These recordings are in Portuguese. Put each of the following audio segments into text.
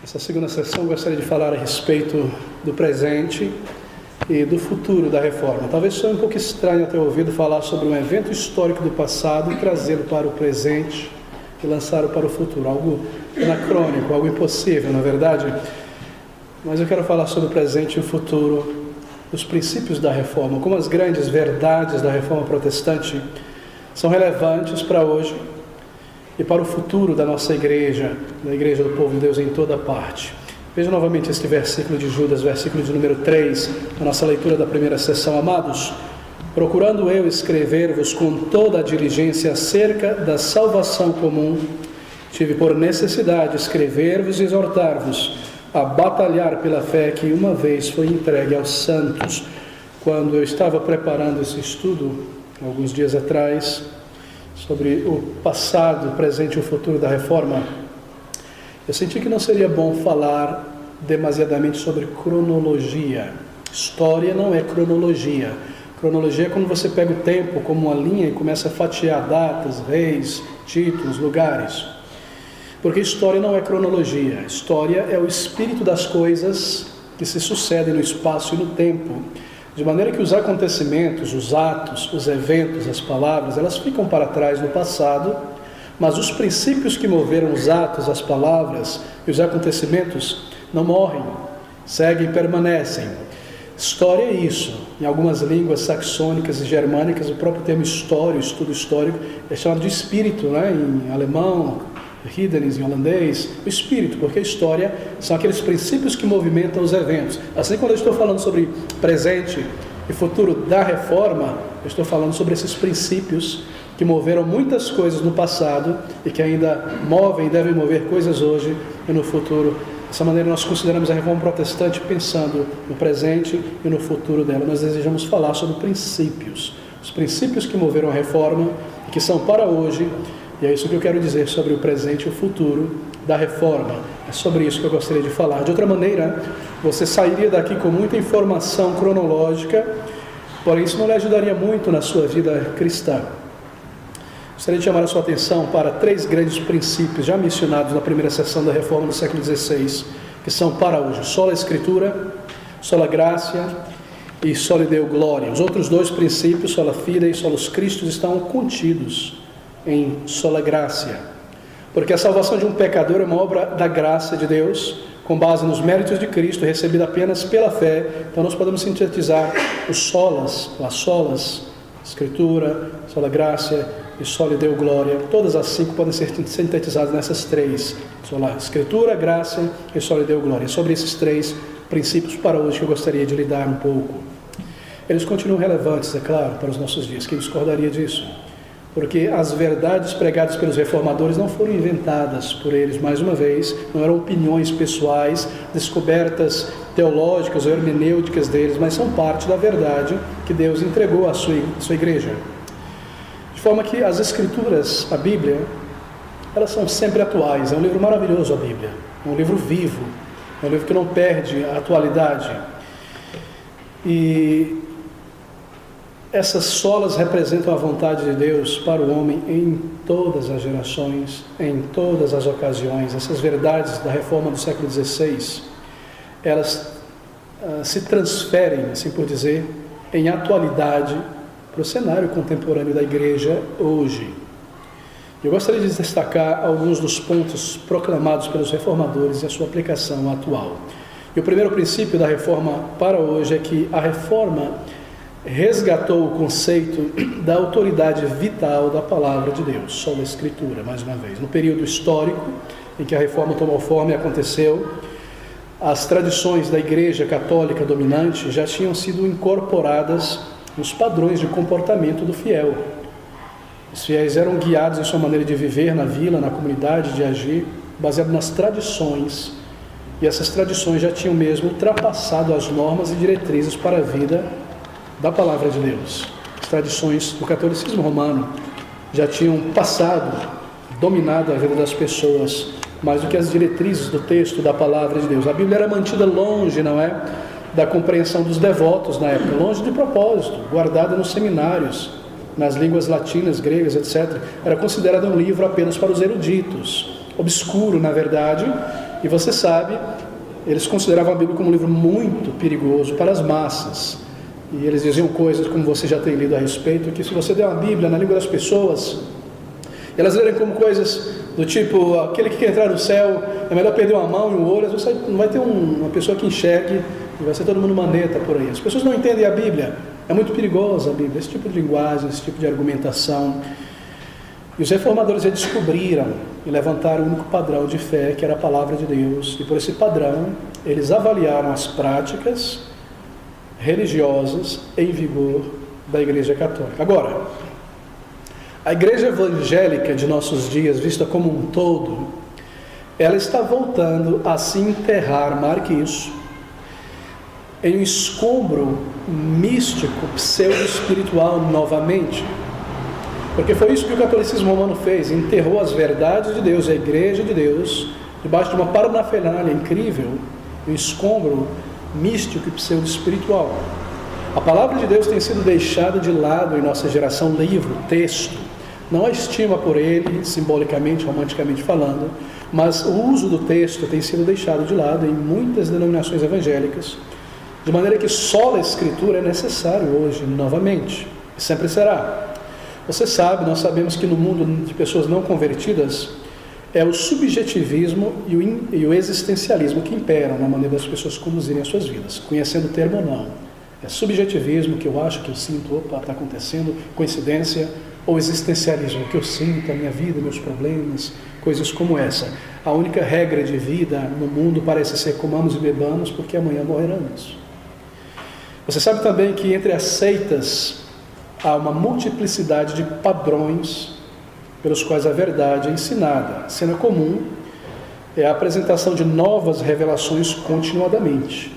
Nessa segunda sessão gostaria de falar a respeito do presente e do futuro da reforma. Talvez seja um pouco estranho ter ouvido falar sobre um evento histórico do passado e trazê-lo para o presente e lançá-lo para o futuro. Algo anacrônico, algo impossível, na verdade. Mas eu quero falar sobre o presente e o futuro, os princípios da reforma, como as grandes verdades da reforma protestante são relevantes para hoje e para o futuro da nossa igreja, da igreja do povo de Deus em toda parte. Veja novamente este versículo de Judas, versículo de número 3, na nossa leitura da primeira sessão. Amados, procurando eu escrever-vos com toda a diligência acerca da salvação comum, tive por necessidade escrever-vos e exortar-vos a batalhar pela fé que uma vez foi entregue aos santos. Quando eu estava preparando esse estudo, alguns dias atrás, sobre o passado, o presente e o futuro da reforma, eu senti que não seria bom falar demasiadamente sobre cronologia. História não é cronologia. Cronologia é quando você pega o tempo como uma linha e começa a fatiar datas, reis, títulos, lugares. Porque história não é cronologia. História é o espírito das coisas que se sucedem no espaço e no tempo. De maneira que os acontecimentos, os atos, os eventos, as palavras, elas ficam para trás no passado, mas os princípios que moveram os atos, as palavras e os acontecimentos não morrem, seguem e permanecem. História é isso. Em algumas línguas saxônicas e germânicas, o próprio termo história, estudo histórico, é chamado de espírito, né? Em alemão, Hiddenis em holandês, o espírito, porque a história são aqueles princípios que movimentam os eventos. Assim, quando eu estou falando sobre presente e futuro da reforma, eu estou falando sobre esses princípios que moveram muitas coisas no passado e que ainda movem e devem mover coisas hoje e no futuro. Dessa maneira nós consideramos a reforma protestante pensando no presente e no futuro dela. Nós desejamos falar sobre princípios, os princípios que moveram a reforma e que são para hoje. E é isso que eu quero dizer sobre o presente e o futuro da reforma. É sobre isso que eu gostaria de falar. De outra maneira, você sairia daqui com muita informação cronológica, porém isso não lhe ajudaria muito na sua vida cristã. Gostaria de chamar a sua atenção para 3 grandes princípios já mencionados na primeira sessão da reforma do século XVI, que são para hoje: sola Escritura, sola Gratia e sola Deo Gloria. Os outros 2 princípios, sola Fide e solos Christus, estão contidos em sola Gratia, porque a salvação de um pecador é uma obra da graça de Deus, com base nos méritos de Cristo, recebida apenas pela fé. Então nós podemos sintetizar os solas, as solas, Escritura, sola Gratia e sola Deo Gloria. Todas as 5 podem ser sintetizadas nessas 3, sola Escritura, Gracia e sola Deo Gloria. Sobre esses 3 princípios para hoje que eu gostaria de lidar um pouco. Eles continuam relevantes, é claro, para os nossos dias. Quem discordaria disso? Porque as verdades pregadas pelos reformadores não foram inventadas por eles, mais uma vez, não eram opiniões pessoais, descobertas teológicas ou hermenêuticas deles, mas são parte da verdade que Deus entregou à sua igreja. De forma que as Escrituras, a Bíblia, elas são sempre atuais. É um livro maravilhoso, a Bíblia. É um livro vivo, é um livro que não perde a atualidade. E essas solas representam a vontade de Deus para o homem em todas as gerações, em todas as ocasiões. Essas verdades da reforma do século XVI, elas se transferem, assim por dizer, em atualidade para o cenário contemporâneo da igreja hoje. Eu gostaria de destacar alguns dos pontos proclamados pelos reformadores e a sua aplicação atual. E o primeiro princípio da reforma para hoje é que a reforma resgatou o conceito da autoridade vital da palavra de Deus, sola Escritura, mais uma vez. No período histórico em que a reforma tomou forma e aconteceu, as tradições da igreja católica dominante já tinham sido incorporadas nos padrões de comportamento do fiel. Os fiéis eram guiados em sua maneira de viver na vila, na comunidade, de agir, baseado nas tradições, e essas tradições já tinham mesmo ultrapassado as normas e diretrizes para a vida da palavra de Deus. As tradições do catolicismo romano já tinham passado, dominado a vida das pessoas, mais do que as diretrizes do texto da palavra de Deus. A Bíblia era mantida longe, não é, da compreensão dos devotos na época, longe de propósito, guardada nos seminários, nas línguas latinas, gregas, etc. Era considerada um livro apenas para os eruditos, obscuro, na verdade, E você sabe, eles consideravam a Bíblia como um livro muito perigoso para as massas. E eles diziam coisas, como você já tem lido a respeito, que se você der uma Bíblia na língua das pessoas, elas lerem como coisas do tipo, aquele que quer entrar no céu, é melhor perder uma mão e um olho, você não vai ter uma pessoa que enxergue, e vai ser todo mundo maneta por aí. As pessoas não entendem a Bíblia, é muito perigosa a Bíblia, esse tipo de linguagem, esse tipo de argumentação. E os reformadores já descobriram e levantaram o único padrão de fé, que era a palavra de Deus, e por esse padrão, eles avaliaram as práticas religiosas em vigor da Igreja Católica. Agora, a Igreja Evangélica de nossos dias, vista como um todo, ela está voltando a se enterrar, marque isso, em um escombro místico, pseudo-espiritual novamente. Porque foi isso que o catolicismo romano fez, enterrou as verdades de Deus, a Igreja de Deus, debaixo de uma parafernália incrível, um escombro místico e pseudo-espiritual. A palavra de Deus tem sido deixada de lado em nossa geração, livro, texto. Não há estima por ele, simbolicamente, romanticamente falando, mas o uso do texto tem sido deixado de lado em muitas denominações evangélicas, de maneira que só a Escritura é necessário hoje, novamente, e sempre será. Você sabe, nós sabemos que no mundo de pessoas não convertidas, é o subjetivismo e o existencialismo que imperam na maneira das pessoas conduzirem as suas vidas, conhecendo o termo ou não. É subjetivismo, que eu acho, que eu sinto, opa, está acontecendo, coincidência, ou existencialismo, que eu sinto, a minha vida, meus problemas, coisas como essa. A única regra de vida no mundo parece ser comamos e bebamos, porque amanhã morreremos. Você sabe também que entre as seitas há uma multiplicidade de padrões pelos quais a verdade é ensinada. A cena comum é a apresentação de novas revelações continuadamente.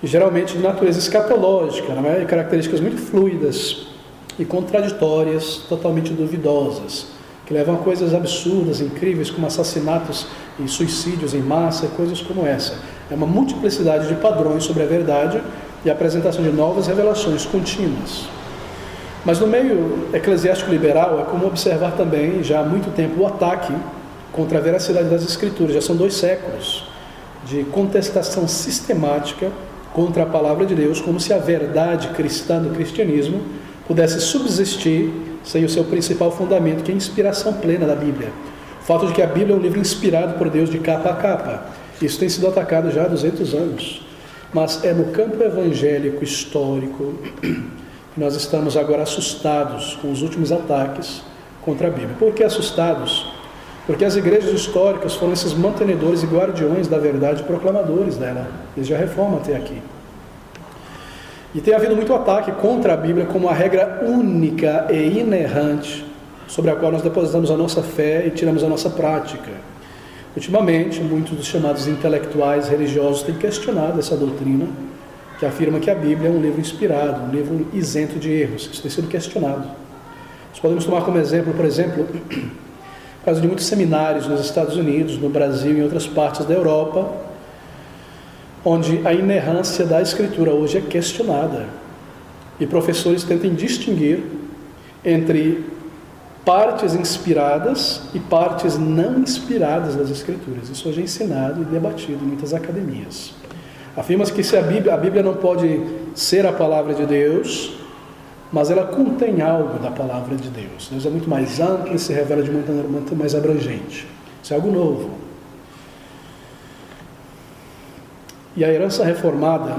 E geralmente de natureza escatológica, não é? E características muito fluidas e contraditórias, totalmente duvidosas, que levam a coisas absurdas, incríveis, como assassinatos e suicídios em massa, coisas como essa. É uma multiplicidade de padrões sobre a verdade e a apresentação de novas revelações contínuas. Mas no meio eclesiástico liberal é comum observar também, já há muito tempo, o ataque contra a veracidade das Escrituras. Já são 2 séculos de contestação sistemática contra a palavra de Deus, como se a verdade cristã do cristianismo pudesse subsistir sem o seu principal fundamento, que é a inspiração plena da Bíblia. O fato de que a Bíblia é um livro inspirado por Deus de capa a capa. Isso tem sido atacado já há 200 anos. Mas é no campo evangélico histórico que nós estamos agora assustados com os últimos ataques contra a Bíblia. Por que assustados? Porque as igrejas históricas foram esses mantenedores e guardiões da verdade, proclamadores dela, desde a Reforma até aqui. E tem havido muito ataque contra a Bíblia como a regra única e inerrante sobre a qual nós depositamos a nossa fé e tiramos a nossa prática. Ultimamente, muitos dos chamados intelectuais religiosos têm questionado essa doutrina, que afirma que a Bíblia é um livro inspirado, um livro isento de erros. Isso tem sido questionado. Nós podemos tomar como exemplo, por exemplo, o caso de muitos seminários nos Estados Unidos, no Brasil e em outras partes da Europa, onde a inerrância da Escritura hoje é questionada. E professores tentam distinguir entre partes inspiradas e partes não inspiradas das Escrituras. Isso hoje é ensinado e debatido em muitas academias. Afirma-se que se a Bíblia não pode ser a palavra de Deus, mas ela contém algo da palavra de Deus. Deus é muito mais amplo e se revela de uma maneira muito mais abrangente. Isso é algo novo. E a herança reformada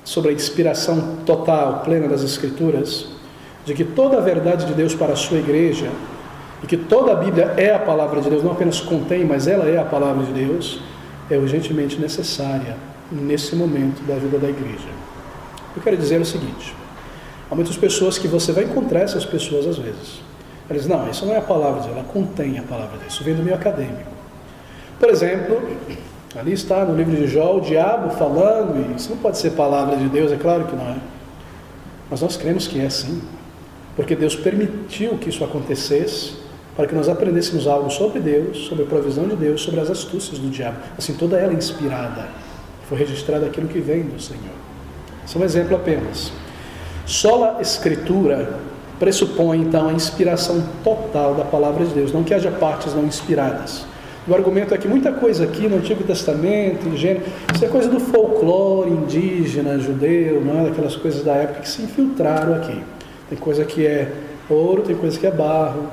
sobre a inspiração total, plena das Escrituras, de que toda a verdade de Deus para a sua igreja, e que toda a Bíblia é a palavra de Deus, não apenas contém, mas ela é a palavra de Deus, é urgentemente necessária nesse momento da vida da igreja. Eu quero dizer o seguinte: há muitas pessoas que você vai encontrar essas pessoas às vezes. Elas dizem, não, isso não é a palavra de Deus, ela contém a palavra de Deus. Isso vem do meio acadêmico. Por exemplo, ali está no livro de Jó, o diabo falando, e isso não pode ser palavra de Deus, é claro que não é. Mas nós cremos que é sim, porque Deus permitiu que isso acontecesse, para que nós aprendêssemos algo sobre Deus, sobre a provisão de Deus, sobre as astúcias do diabo. Assim, toda ela é inspirada. Foi registrado aquilo que vem do Senhor. Esse é um exemplo apenas. Só a Escritura pressupõe, então, a inspiração total da palavra de Deus. Não que haja partes não inspiradas. O argumento é que muita coisa aqui no Antigo Testamento, em Gênesis, isso é coisa do folclore indígena, judeu, não é? Daquelas coisas da época que se infiltraram aqui. Tem coisa que é ouro, tem coisa que é barro.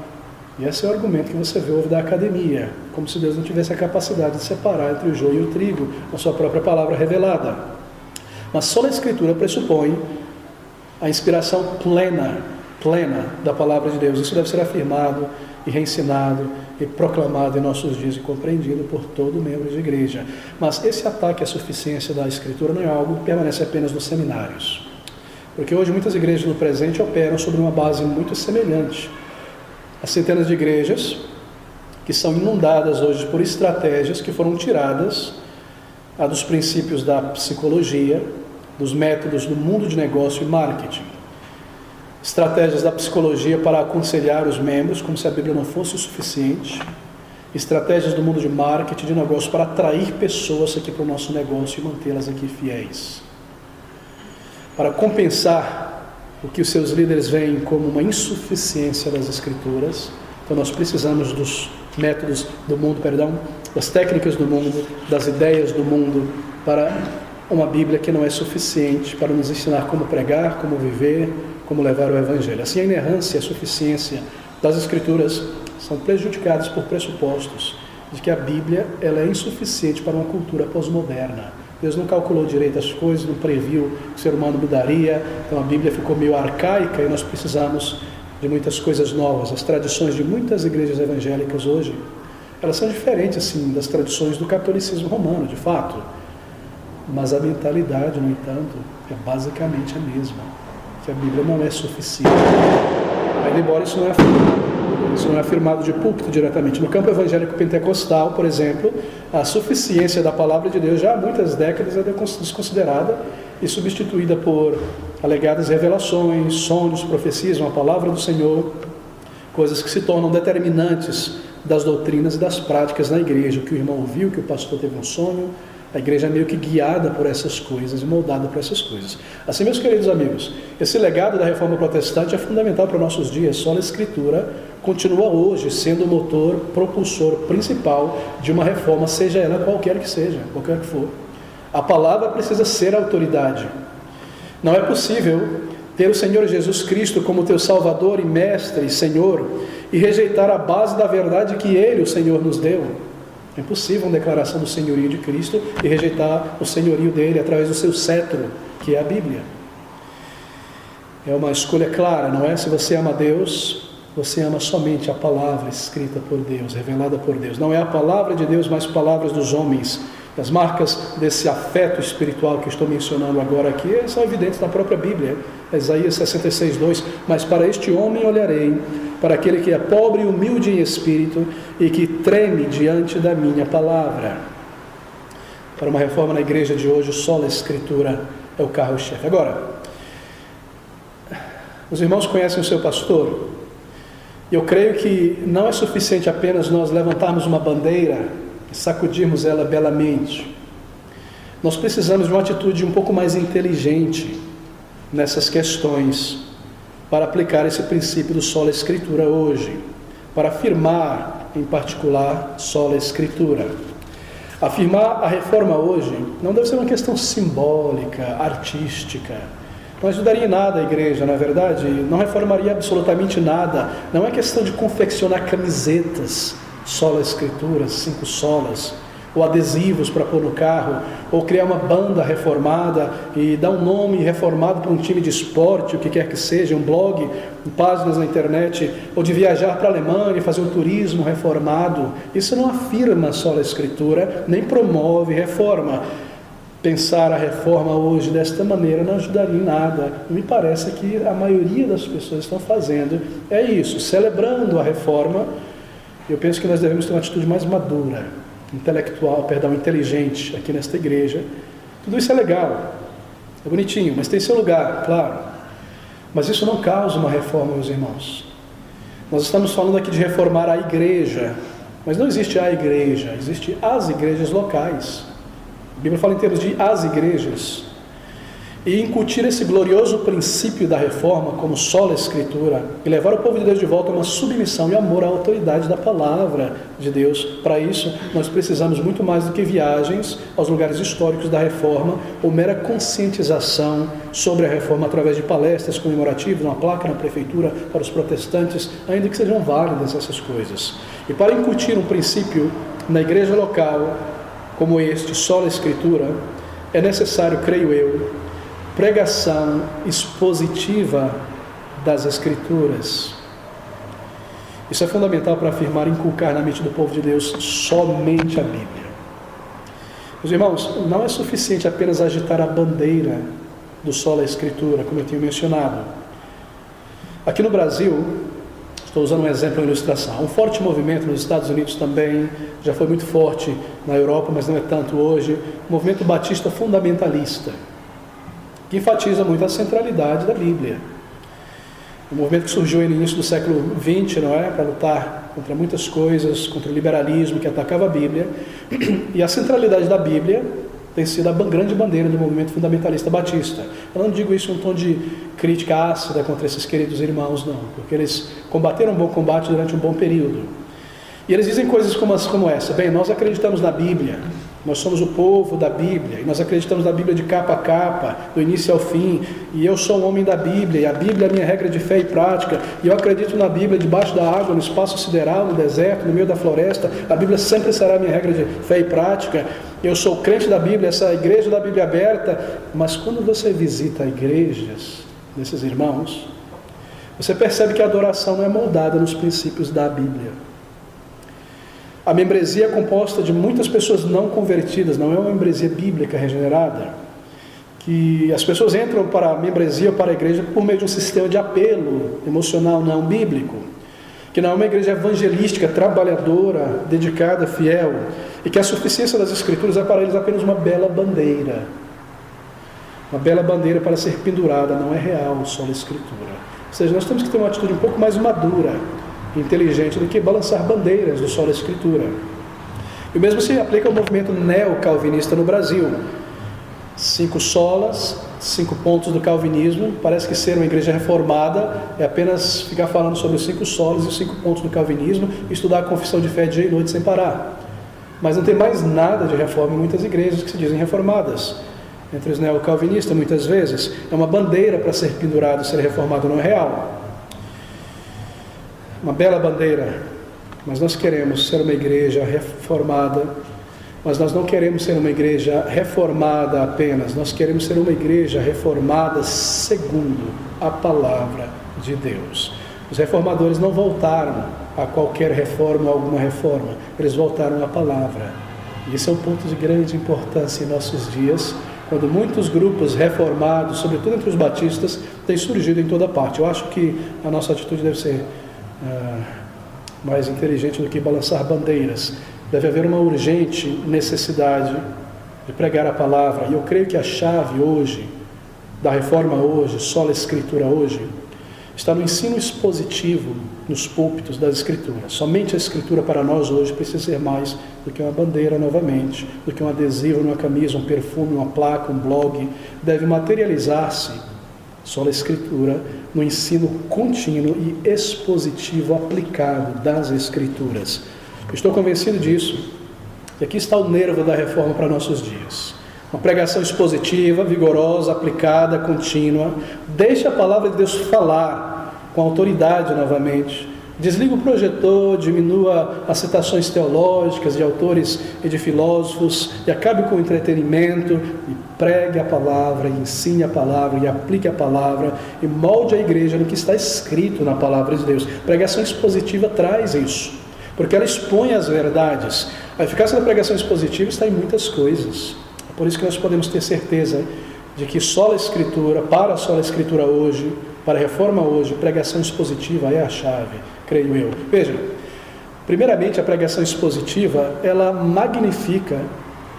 E esse é o argumento que você ouve da academia, como se Deus não tivesse a capacidade de separar entre o joio e o trigo, a sua própria palavra revelada. Mas só a Escritura pressupõe a inspiração plena da palavra de Deus. Isso deve ser afirmado e reensinado e proclamado em nossos dias e compreendido por todo membro de igreja. Mas esse ataque à suficiência da Escritura não é algo que permanece apenas nos seminários. Porque hoje muitas igrejas no presente operam sobre uma base muito semelhante. Há centenas de igrejas que são inundadas hoje por estratégias que foram tiradas dos princípios da psicologia, dos métodos do mundo de negócio e marketing. Estratégias da psicologia para aconselhar os membros, como se a Bíblia não fosse o suficiente. Estratégias do mundo de marketing, de negócio, para atrair pessoas aqui para o nosso negócio e mantê-las aqui fiéis. Para compensar o que os seus líderes veem como uma insuficiência das Escrituras. Então nós precisamos dos métodos do mundo, das técnicas do mundo, das ideias do mundo, para uma Bíblia que não é suficiente para nos ensinar como pregar, como viver, como levar o Evangelho. Assim, a inerrância e a suficiência das Escrituras são prejudicadas por pressupostos de que a Bíblia ela é insuficiente para uma cultura pós-moderna. Deus não calculou direito as coisas, não previu que o ser humano mudaria, então a Bíblia ficou meio arcaica e nós precisamos de muitas coisas novas. As tradições de muitas igrejas evangélicas hoje, elas são diferentes assim, das tradições do catolicismo romano, de fato. Mas a mentalidade, no entanto, é basicamente a mesma, que a Bíblia não é suficiente. Ainda embora isso não é afirmado de púlpito diretamente. No campo evangélico pentecostal, por exemplo, a suficiência da palavra de Deus já há muitas décadas é desconsiderada e substituída por alegadas revelações, sonhos, profecias, uma palavra do Senhor, coisas que se tornam determinantes das doutrinas e das práticas na igreja. O que o irmão ouviu, que o pastor teve um sonho, a igreja é meio que guiada por essas coisas e moldada por essas coisas. Assim, meus queridos amigos, esse legado da Reforma Protestante é fundamental para os nossos dias. Só a Escritura continua hoje sendo o motor propulsor principal de uma reforma, seja ela qualquer que seja, qualquer que for. A palavra precisa ser a autoridade. Não é possível ter o Senhor Jesus Cristo como teu Salvador e Mestre e Senhor e rejeitar a base da verdade que Ele, o Senhor, nos deu. É impossível uma declaração do senhorio de Cristo e rejeitar o senhorio dele através do seu cetro, que é a Bíblia. É uma escolha clara, não é? Se você ama Deus, você ama somente a palavra escrita por Deus, revelada por Deus. Não é a palavra de Deus, mas palavras dos homens. As marcas desse afeto espiritual que estou mencionando agora aqui são evidentes na própria Bíblia. Isaías 66:2, mas para este homem olharei, para aquele que é pobre e humilde em espírito e que treme diante da minha palavra. Para uma reforma na igreja de hoje, só a Escritura é o carro-chefe. Agora, os irmãos conhecem o seu pastor? Eu creio que não é suficiente apenas nós levantarmos uma bandeira e sacudirmos ela belamente. Nós precisamos de uma atitude um pouco mais inteligente nessas questões para aplicar esse princípio do sola Escritura hoje, para afirmar, em particular, sola Escritura. Afirmar a reforma hoje não deve ser uma questão simbólica, artística. Não ajudaria em nada a igreja, na verdade, não reformaria absolutamente nada. Não é questão de confeccionar camisetas, sola Escritura, 5 solas, ou adesivos para pôr no carro, ou criar uma banda reformada e dar um nome reformado para um time de esporte, o que quer que seja, um blog, páginas na internet, ou de viajar para a Alemanha e fazer um turismo reformado. Isso não afirma só a Escritura, nem promove reforma. Pensar a reforma hoje desta maneira não ajudaria em nada. Me parece que a maioria das pessoas estão fazendo é isso, celebrando a reforma. Eu penso que nós devemos ter uma atitude mais madura, inteligente aqui nesta igreja. Tudo isso é legal, é bonitinho, mas tem seu lugar, claro. Mas isso não causa uma reforma, meus irmãos. Nós estamos falando aqui de reformar a igreja, mas não existe a igreja, existe as igrejas locais. A Bíblia fala em termos de as igrejas. e incutir esse glorioso princípio da reforma como sola Escritura e levar o povo de Deus de volta a uma submissão e amor à autoridade da palavra de Deus. Para isso, nós precisamos muito mais do que viagens aos lugares históricos da reforma ou mera conscientização sobre a reforma através de palestras comemorativas, uma placa na prefeitura para os protestantes, ainda que sejam válidas essas coisas. E para incutir um princípio na igreja local como este, sola Escritura, é necessário, creio eu, pregação expositiva das Escrituras. Isso é fundamental para afirmar e inculcar na mente do povo de Deus somente a Bíblia. Meus irmãos, não é suficiente apenas agitar a bandeira do sola Escritura, como eu tinha mencionado. Aqui no Brasil, estou usando um exemplo, uma ilustração, um forte movimento nos Estados Unidos também, já foi muito forte na Europa, mas não é tanto hoje, o movimento batista fundamentalista, que enfatiza muito a centralidade da Bíblia. Um movimento que surgiu no início do século XX, não é? Para lutar contra muitas coisas, contra o liberalismo que atacava a Bíblia. E a centralidade da Bíblia tem sido a grande bandeira do movimento fundamentalista batista. Eu não digo isso em um tom de crítica ácida contra esses queridos irmãos, não, porque eles combateram um bom combate durante um bom período. E eles dizem coisas como essa: bem, nós acreditamos na Bíblia, nós somos o povo da Bíblia, e nós acreditamos na Bíblia de capa a capa, do início ao fim, e eu sou um homem da Bíblia, e a Bíblia é a minha regra de fé e prática, e eu acredito na Bíblia debaixo da água, no espaço sideral, no deserto, no meio da floresta, a Bíblia sempre será a minha regra de fé e prática, eu sou crente da Bíblia, essa igreja da Bíblia aberta. Mas quando você visita igrejas desses irmãos, você percebe que a adoração não é moldada nos princípios da Bíblia. A membresia é composta de muitas pessoas não convertidas, não é uma membresia bíblica regenerada, que as pessoas entram para a membresia ou para a igreja por meio de um sistema de apelo emocional não bíblico, que não é uma igreja evangelística, trabalhadora, dedicada, fiel, e que a suficiência das Escrituras é para eles apenas uma bela bandeira. Uma bela bandeira para ser pendurada, não é real, só a Escritura. Ou seja, nós temos que ter uma atitude um pouco mais madura, inteligente, do que balançar bandeiras do solo da Escritura. E o mesmo se aplica ao movimento neocalvinista no Brasil. 5 solas, 5 pontos do calvinismo. Parece que ser uma igreja reformada é apenas ficar falando sobre os 5 solas e os 5 pontos do calvinismo e estudar a confissão de fé dia e noite sem parar. Mas não tem mais nada de reforma em muitas igrejas que se dizem reformadas. Entre os neocalvinistas, muitas vezes, é uma bandeira para ser pendurado, ser reformado, não é real. Uma bela bandeira, mas nós queremos ser uma igreja reformada, mas nós não queremos ser uma igreja reformada apenas, nós queremos ser uma igreja reformada segundo a palavra de Deus. Os reformadores não voltaram a qualquer reforma ou alguma reforma, eles voltaram à palavra. E esse é um ponto de grande importância em nossos dias, quando muitos grupos reformados, sobretudo entre os batistas, têm surgido em toda parte. Eu acho que a nossa atitude deve ser mais inteligente do que balançar bandeiras. Deve haver uma urgente necessidade de pregar a palavra. E eu creio que a chave hoje, da reforma hoje, sola Escritura hoje, está no ensino expositivo nos púlpitos das Escrituras. Somente a Escritura para nós hoje precisa ser mais do que uma bandeira novamente, do que um adesivo numa camisa, um perfume, uma placa, um blog. Deve materializar-se sola Escritura no ensino contínuo e expositivo aplicado das Escrituras. Eu estou convencido disso. E aqui está o nervo da reforma para nossos dias. Uma pregação expositiva, vigorosa, aplicada, contínua. Deixe a palavra de Deus falar com autoridade novamente. Desliga o projetor, diminua as citações teológicas de autores e de filósofos e acabe com o entretenimento e pregue a palavra, e ensine a palavra e aplique a palavra e molde a igreja no que está escrito na palavra de Deus. Pregação expositiva traz isso, porque ela expõe as verdades. A eficácia da pregação expositiva está em muitas coisas. É por isso que nós podemos ter certeza de que sola Escritura, para a sola Escritura hoje, para a reforma hoje, pregação expositiva é a chave, creio eu. Veja, primeiramente a pregação expositiva, ela magnifica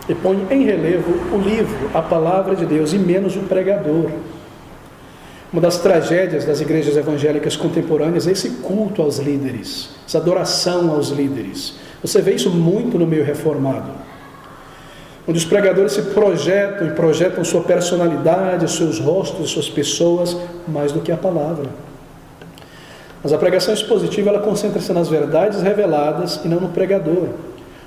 e põe em relevo o livro, a palavra de Deus, e menos o pregador. Uma das tragédias das igrejas evangélicas contemporâneas é esse culto aos líderes, essa adoração aos líderes. Você vê isso muito no meio reformado. onde os pregadores se projetam e projetam sua personalidade, seus rostos, suas pessoas, mais do que a palavra. Mas a pregação expositiva, ela concentra-se nas verdades reveladas e não no pregador.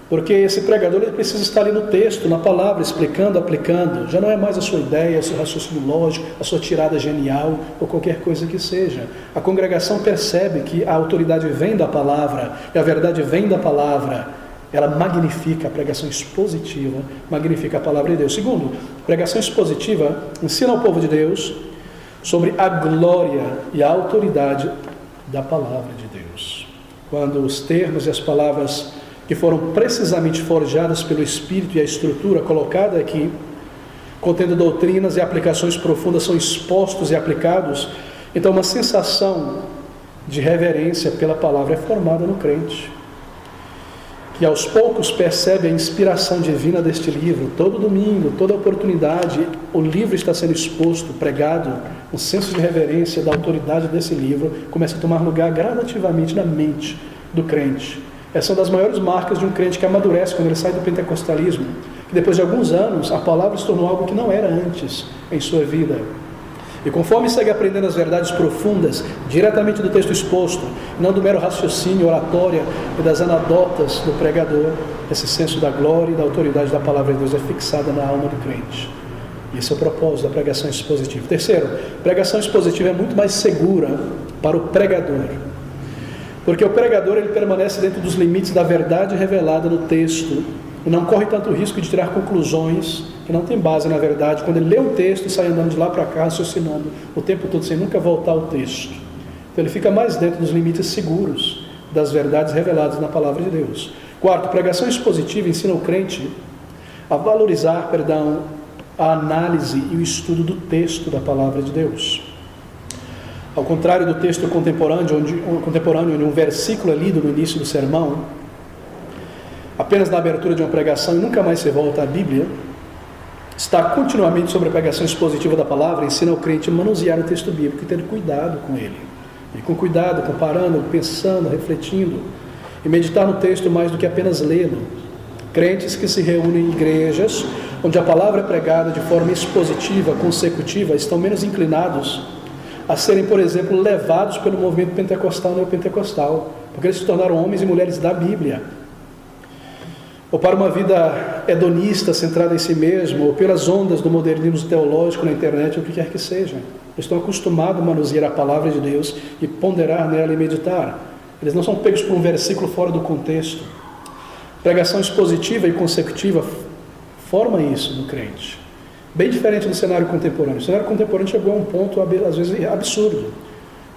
Porque esse pregador, ele precisa estar ali no texto, na palavra, explicando, aplicando. Já não é mais a sua ideia, o seu raciocínio lógico, a sua tirada genial ou qualquer coisa que seja. A congregação percebe que a autoridade vem da palavra e a verdade vem da palavra. Ela magnifica a pregação expositiva, magnifica a palavra de Deus. Segundo, a pregação expositiva ensina ao povo de Deus sobre a glória e a autoridade da palavra de Deus. Quando os termos e as palavras que foram precisamente forjadas pelo Espírito e a estrutura colocada aqui, contendo doutrinas e aplicações profundas, são expostos e aplicados, então uma sensação de reverência pela palavra é formada no crente, que aos poucos percebe a inspiração divina deste livro. Todo domingo, toda oportunidade, o livro está sendo exposto, pregado, um senso de reverência da autoridade desse livro começa a tomar lugar gradativamente na mente do crente. Essa é uma das maiores marcas de um crente que amadurece quando ele sai do pentecostalismo, que depois de alguns anos a palavra se tornou algo que não era antes em sua vida. E conforme segue aprendendo as verdades profundas, diretamente do texto exposto, não do mero raciocínio, oratória e das anedotas do pregador, esse senso da glória e da autoridade da palavra de Deus é fixada na alma do crente. E esse é o propósito da pregação expositiva. Terceiro, a pregação expositiva é muito mais segura para o pregador. Porque o pregador, ele permanece dentro dos limites da verdade revelada no texto e não corre tanto risco de tirar conclusões que não tem base na verdade, quando ele lê um texto e sai andando de lá para cá, raciocinando o tempo todo, sem nunca voltar ao texto. Então ele fica mais dentro dos limites seguros das verdades reveladas na palavra de Deus. Quarto, pregação expositiva ensina o crente a valorizar, a análise e o estudo do texto da palavra de Deus. Ao contrário do texto contemporâneo, onde um versículo é lido no início do sermão, apenas na abertura de uma pregação e nunca mais se volta à Bíblia, está continuamente sobre a pregação expositiva da palavra, ensina o crente a manusear o texto bíblico e ter cuidado com ele. E com cuidado, comparando, pensando, refletindo, e meditar no texto mais do que apenas lê-lo. Crentes que se reúnem em igrejas, onde a palavra é pregada de forma expositiva, consecutiva, estão menos inclinados a serem, por exemplo, levados pelo movimento pentecostal e neopentecostal, porque eles se tornaram homens e mulheres da Bíblia, ou para uma vida hedonista, centrada em si mesmo, ou pelas ondas do modernismo teológico na internet, ou o que quer que seja. Eles estão acostumados a manusear a palavra de Deus e ponderar nela e meditar. Eles não são pegos por um versículo fora do contexto. Pregação expositiva e consecutiva forma isso no crente. Bem diferente do cenário contemporâneo. O cenário contemporâneo chegou a um ponto, às vezes, absurdo.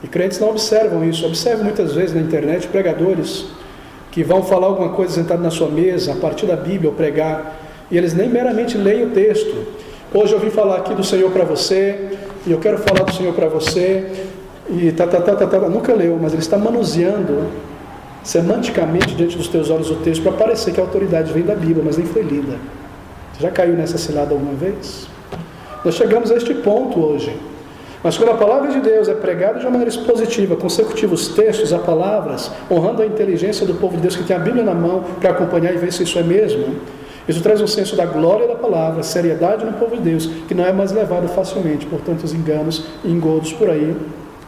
E crentes não observam isso. Observam muitas vezes na internet pregadores que vão falar alguma coisa sentado na sua mesa, a partir da Bíblia, ou pregar, e eles nem meramente leem o texto. Hoje eu vim falar aqui do Senhor para você, e eu quero falar do Senhor para você, e nunca leu, mas ele está manuseando semanticamente diante dos teus olhos o texto, para parecer que a autoridade vem da Bíblia, mas nem foi lida. Você já caiu nessa cilada alguma vez? Nós chegamos a este ponto hoje. Mas quando a palavra de Deus é pregada de uma maneira expositiva, consecutiva, os textos, as palavras, honrando a inteligência do povo de Deus que tem a Bíblia na mão para acompanhar e ver se isso é mesmo, isso traz um senso da glória da palavra, seriedade no povo de Deus, que não é mais levado facilmente por tantos enganos e engodos por aí,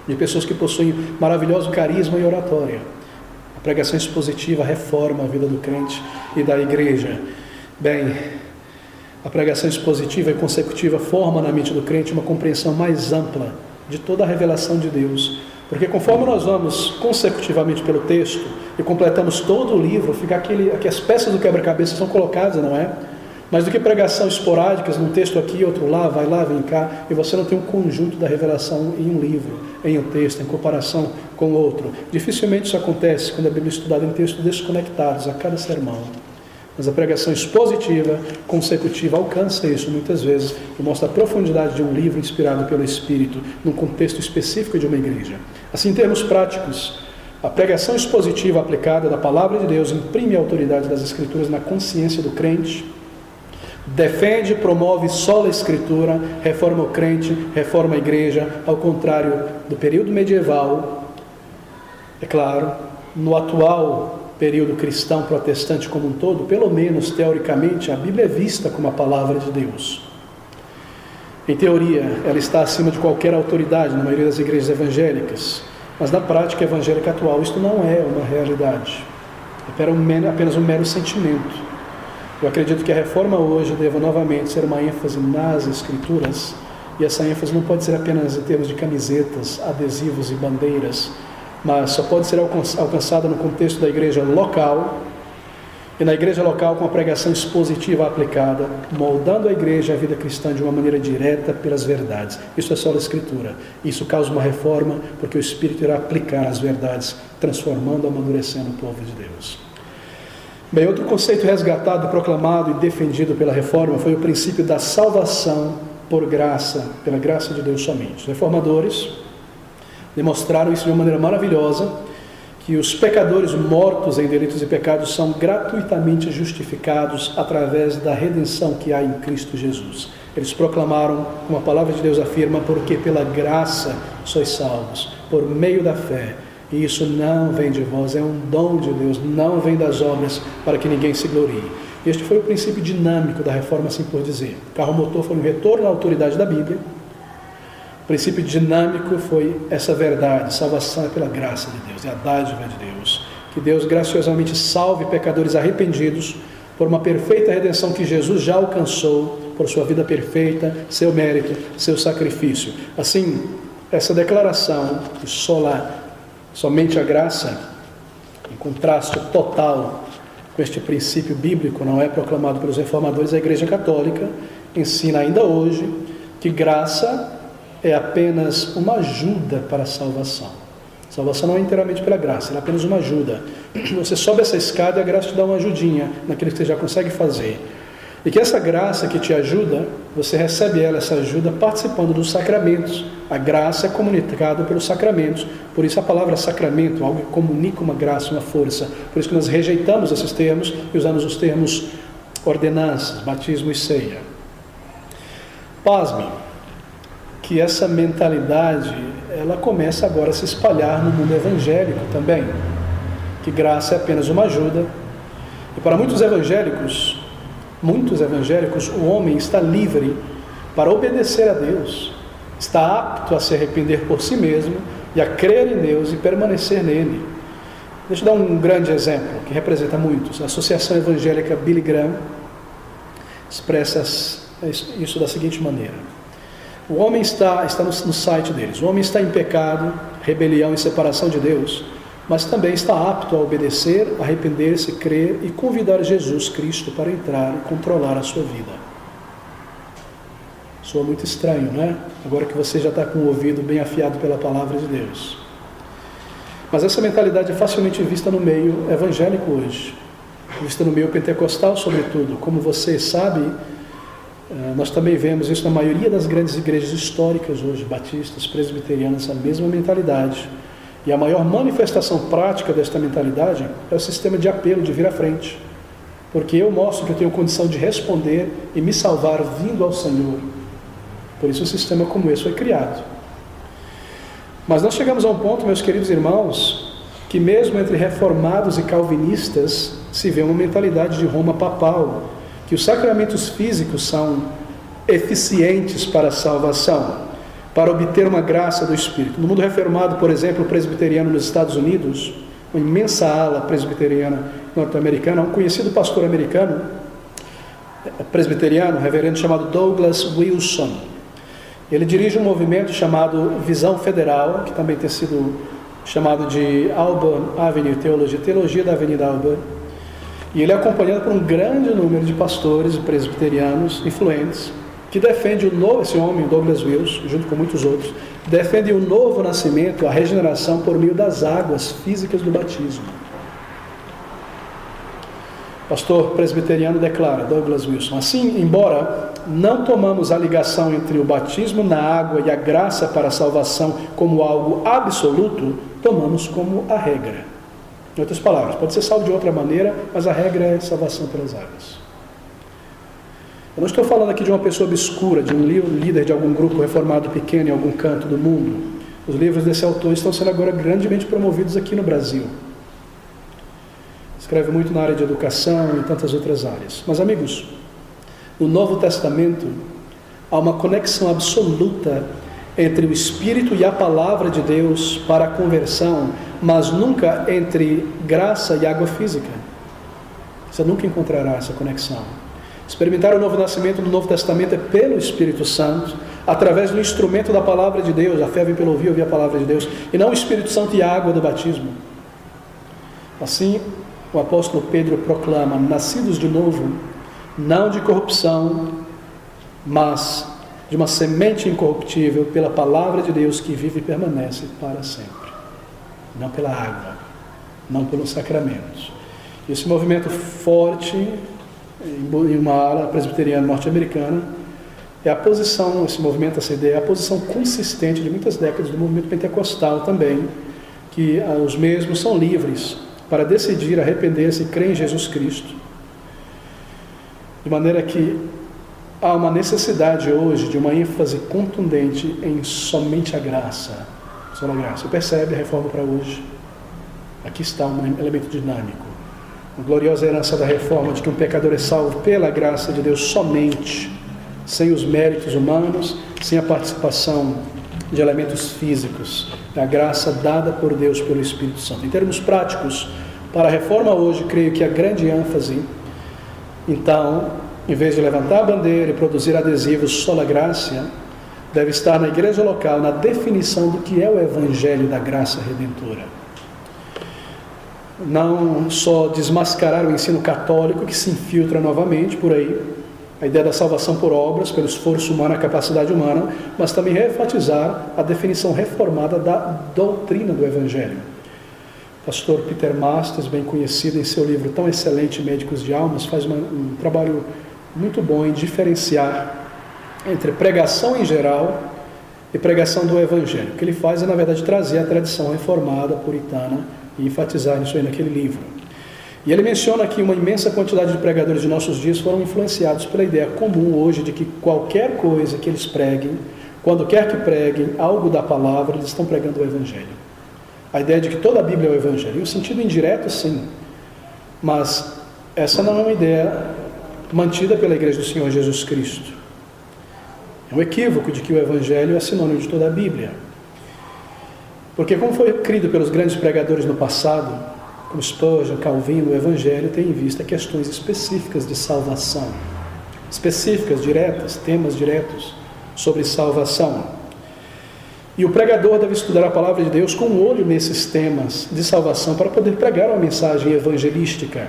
de pessoas que possuem maravilhoso carisma e oratória. A pregação expositiva reforma a vida do crente e da igreja. Bem, a pregação expositiva e consecutiva forma na mente do crente uma compreensão mais ampla de toda a revelação de Deus. Porque conforme nós vamos consecutivamente pelo texto e completamos todo o livro, fica aqui as peças do quebra-cabeça são colocadas, não é? Mas do que pregação esporádicas, num texto aqui, outro lá, vai lá, vem cá, e você não tem um conjunto da revelação em um livro, em um texto, em comparação com outro. Dificilmente isso acontece quando a Bíblia é estudada em textos desconectados a cada sermão. Mas a pregação expositiva, consecutiva, alcança isso muitas vezes e mostra a profundidade de um livro inspirado pelo Espírito, num contexto específico de uma igreja. Assim, em termos práticos, a pregação expositiva aplicada da palavra de Deus imprime a autoridade das Escrituras na consciência do crente, defende, promove sola a Escritura, reforma o crente, reforma a igreja, ao contrário do período medieval. É claro, no atual período cristão protestante como um todo, pelo menos teoricamente, a Bíblia é vista como a palavra de Deus. Em teoria, ela está acima de qualquer autoridade na maioria das igrejas evangélicas, mas na prática evangélica atual isto não é uma realidade, é apenas um mero sentimento. Eu acredito que a reforma hoje deva novamente ser uma ênfase nas Escrituras, e essa ênfase não pode ser apenas em termos de camisetas, adesivos e bandeiras, mas só pode ser alcançada no contexto da igreja local, e na igreja local com a pregação expositiva aplicada, moldando a igreja e a vida cristã de uma maneira direta pelas verdades. Isso é só a Escritura. Isso causa uma reforma, porque o Espírito irá aplicar as verdades, transformando, amadurecendo o povo de Deus. Bem, outro conceito resgatado, proclamado e defendido pela reforma foi o princípio da salvação por graça, pela graça de Deus somente. Os reformadores demonstraram isso de uma maneira maravilhosa, que os pecadores mortos em delitos e pecados são gratuitamente justificados através da redenção que há em Cristo Jesus. Eles proclamaram, como a palavra de Deus afirma, porque pela graça sois salvos, por meio da fé. E isso não vem de vós, é um dom de Deus, não vem das obras para que ninguém se glorie. Este foi o princípio dinâmico da reforma, assim por dizer. O carro motor foi um retorno à autoridade da Bíblia. O princípio dinâmico foi essa verdade: salvação é pela graça de Deus, é a dádiva de Deus. Que Deus graciosamente salve pecadores arrependidos por uma perfeita redenção que Jesus já alcançou, por sua vida perfeita, seu mérito, seu sacrifício. Assim, essa declaração de somente a graça, em contraste total com este princípio bíblico, não é proclamado pelos reformadores, a Igreja Católica ensina ainda hoje que graça é apenas uma ajuda para a salvação. Salvação não é inteiramente pela graça, ela é apenas uma ajuda. Você sobe essa escada e a graça te dá uma ajudinha naquilo que você já consegue fazer. E que essa graça que te ajuda, você recebe essa ajuda participando dos sacramentos. A graça é comunicada pelos sacramentos. Por isso a palavra sacramento, algo que comunica uma graça, uma força. Por isso que nós rejeitamos esses termos e usamos os termos ordenanças, batismo e ceia. Pasme que essa mentalidade, ela começa agora a se espalhar no mundo evangélico também. Que graça é apenas uma ajuda. E para muitos evangélicos, o homem está livre para obedecer a Deus, está apto a se arrepender por si mesmo e a crer em Deus e permanecer nele. Deixa eu dar um grande exemplo que representa muitos. A Associação Evangélica Billy Graham expressa isso da seguinte maneira: o homem está no site deles, o homem está em pecado, rebelião e separação de Deus, mas também está apto a obedecer, arrepender-se, crer e convidar Jesus Cristo para entrar e controlar a sua vida. Soa muito estranho, não é? Agora que você já está com o ouvido bem afiado pela palavra de Deus. Mas essa mentalidade é facilmente vista no meio evangélico hoje, vista no meio pentecostal sobretudo. Como você sabe, nós também vemos isso na maioria das grandes igrejas históricas hoje, batistas, presbiterianas, a mesma mentalidade. E a maior manifestação prática desta mentalidade é o sistema de apelo, de vir à frente. Porque eu mostro que eu tenho condição de responder e me salvar vindo ao Senhor. Por isso um sistema como esse foi criado. Mas nós chegamos a um ponto, meus queridos irmãos, que mesmo entre reformados e calvinistas se vê uma mentalidade de Roma papal, que os sacramentos físicos são eficientes para a salvação, para obter uma graça do Espírito. No mundo reformado, por exemplo, o presbiteriano nos Estados Unidos, uma imensa ala presbiteriana norte-americana, um conhecido pastor americano, presbiteriano, reverendo chamado Douglas Wilson. Ele dirige um movimento chamado Visão Federal, que também tem sido chamado de Auburn Avenue Theology, Teologia da Avenida Auburn. E ele é acompanhado por um grande número de pastores presbiterianos influentes, que defende esse homem, Douglas Wilson, junto com muitos outros, defende o novo nascimento, a regeneração por meio das águas físicas do batismo. Pastor presbiteriano declara, Douglas Wilson: assim, embora não tomamos a ligação entre o batismo na água e a graça para a salvação como algo absoluto, tomamos como a regra. Em outras palavras, pode ser salvo de outra maneira, mas a regra é salvação pelas águas. Eu não estou falando aqui de uma pessoa obscura, de um líder de algum grupo reformado pequeno em algum canto do mundo. Os livros desse autor estão sendo agora grandemente promovidos aqui no Brasil. escreve muito na área de educação e tantas outras áreas. Mas, amigos, no Novo Testamento há uma conexão absoluta entre o Espírito e a Palavra de Deus para a conversão, mas nunca entre graça e água física. Você nunca encontrará essa conexão. Experimentar o novo nascimento no Novo Testamento é pelo Espírito Santo, através do instrumento da Palavra de Deus. A fé vem pelo ouvir a Palavra de Deus, e não o Espírito Santo e a água do batismo. Assim, o apóstolo Pedro proclama: nascidos de novo, não de corrupção, mas de uma semente incorruptível, pela Palavra de Deus que vive e permanece para sempre. Não pela água, não pelos sacramentos. Esse movimento forte, em uma ala presbiteriana norte-americana, é a posição, esse movimento, essa ideia, é a posição consistente de muitas décadas do movimento pentecostal também, que os mesmos são livres para decidir arrepender-se e crer em Jesus Cristo. De maneira que há uma necessidade hoje de uma ênfase contundente em somente a graça. Só a graça. Você percebe a reforma para hoje? Aqui está um elemento dinâmico. A gloriosa herança da reforma de que um pecador é salvo pela graça de Deus somente, sem os méritos humanos, sem a participação de elementos físicos, da graça dada por Deus pelo Espírito Santo. Em termos práticos, para a reforma hoje, creio que a grande ênfase, então, em vez de levantar a bandeira e produzir adesivos sola graça, deve estar na igreja local, na definição do que é o Evangelho da graça redentora. Não só desmascarar o ensino católico que se infiltra novamente por aí, a ideia da salvação por obras, pelo esforço humano, a capacidade humana, mas também reenfatizar a definição reformada da doutrina do Evangelho. O pastor Peter Masters, bem conhecido em seu livro tão excelente, Médicos de Almas, faz um trabalho muito bom em diferenciar entre pregação em geral e pregação do Evangelho. O que ele faz é, na verdade, trazer a tradição reformada, puritana, e enfatizar isso aí naquele livro. E ele menciona que uma imensa quantidade de pregadores de nossos dias foram influenciados pela ideia comum hoje de que qualquer coisa que eles preguem, quando quer que preguem algo da palavra, eles estão pregando o Evangelho. A ideia de que toda a Bíblia é o Evangelho. Em um sentido indireto, sim. Mas essa não é uma ideia mantida pela Igreja do Senhor Jesus Cristo. É um equívoco de que o Evangelho é sinônimo de toda a Bíblia. Porque, como foi crido pelos grandes pregadores no passado, como Spurgeon, Calvino, o Evangelho tem em vista questões específicas de salvação, específicas, diretas, temas diretos sobre salvação. E o pregador deve estudar a palavra de Deus com um olho nesses temas de salvação para poder pregar uma mensagem evangelística.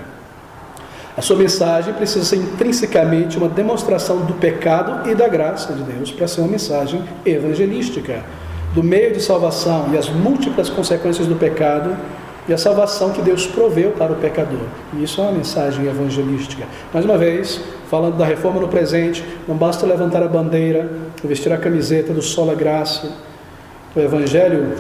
A sua mensagem precisa ser intrinsecamente uma demonstração do pecado e da graça de Deus para ser uma mensagem evangelística, do meio de salvação e as múltiplas consequências do pecado e a salvação que Deus proveu para o pecador. E isso é uma mensagem evangelística. Mais uma vez, falando da reforma no presente, não basta levantar a bandeira, vestir a camiseta do sola graça. O Evangelho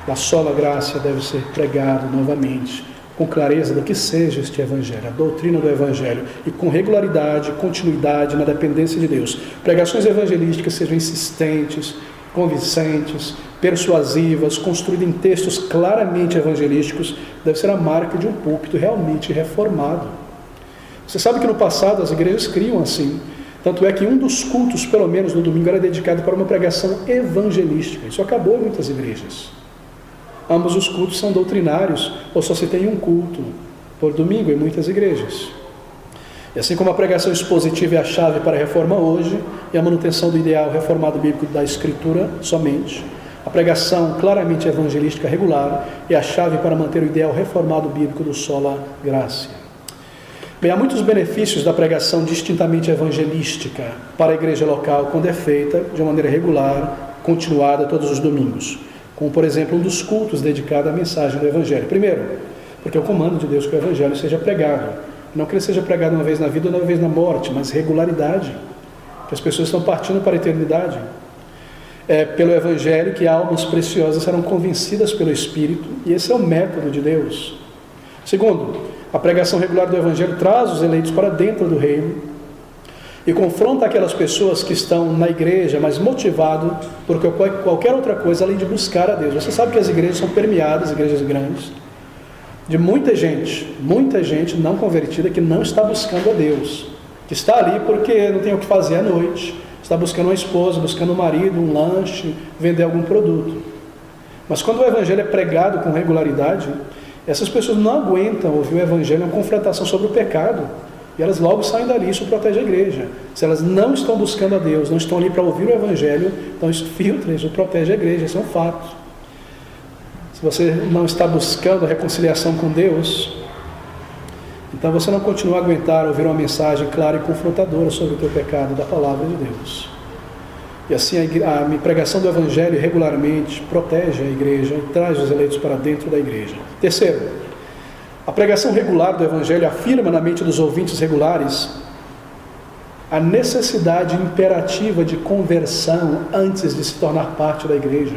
da sola graça deve ser pregado novamente, com clareza do que seja este Evangelho, a doutrina do Evangelho, e com regularidade, continuidade na dependência de Deus. Pregações evangelísticas sejam insistentes, convincentes, persuasivas, construídas em textos claramente evangelísticos, deve ser a marca de um púlpito realmente reformado. Você sabe que no passado as igrejas criam assim, tanto é que um dos cultos, pelo menos no domingo, era dedicado para uma pregação evangelística. Isso acabou em muitas igrejas. Ambos os cultos são doutrinários, ou só se tem um culto por domingo em muitas igrejas. E assim como a pregação expositiva é a chave para a reforma hoje, e a manutenção do ideal reformado bíblico da Escritura somente, a pregação claramente evangelística regular é a chave para manter o ideal reformado bíblico do sola gratia. Bem, há muitos benefícios da pregação distintamente evangelística para a igreja local quando é feita de uma maneira regular, continuada todos os domingos, como por exemplo um dos cultos dedicado à mensagem do Evangelho. Primeiro, porque é o comando de Deus que o Evangelho seja pregado. Não que ele seja pregado uma vez na vida ou uma vez na morte, mas regularidade, que as pessoas estão partindo para a eternidade. É pelo Evangelho que almas preciosas serão convencidas pelo Espírito, e esse é o método de Deus. Segundo, a pregação regular do Evangelho traz os eleitos para dentro do reino e confronta aquelas pessoas que estão na igreja, mas motivado por qualquer outra coisa além de buscar a Deus. Você sabe que as igrejas são permeadas, igrejas grandes, de muita gente não convertida que não está buscando a Deus, que está ali porque não tem o que fazer à noite, está buscando uma esposa, buscando um marido, um lanche, vender algum produto. Mas quando o Evangelho é pregado com regularidade, essas pessoas não aguentam ouvir o Evangelho, uma confrontação sobre o pecado, e elas logo saem dali. Isso protege a igreja. Se elas não estão buscando a Deus, não estão ali para ouvir o Evangelho, então isso filtra, isso protege a igreja, isso é um fato. Se você não está buscando a reconciliação com Deus, então você não continua a aguentar ouvir uma mensagem clara e confrontadora sobre o teu pecado da palavra de Deus. E assim a pregação do Evangelho regularmente protege a igreja e traz os eleitos para dentro da igreja. Terceiro, a pregação regular do Evangelho afirma na mente dos ouvintes regulares a necessidade imperativa de conversão antes de se tornar parte da igreja.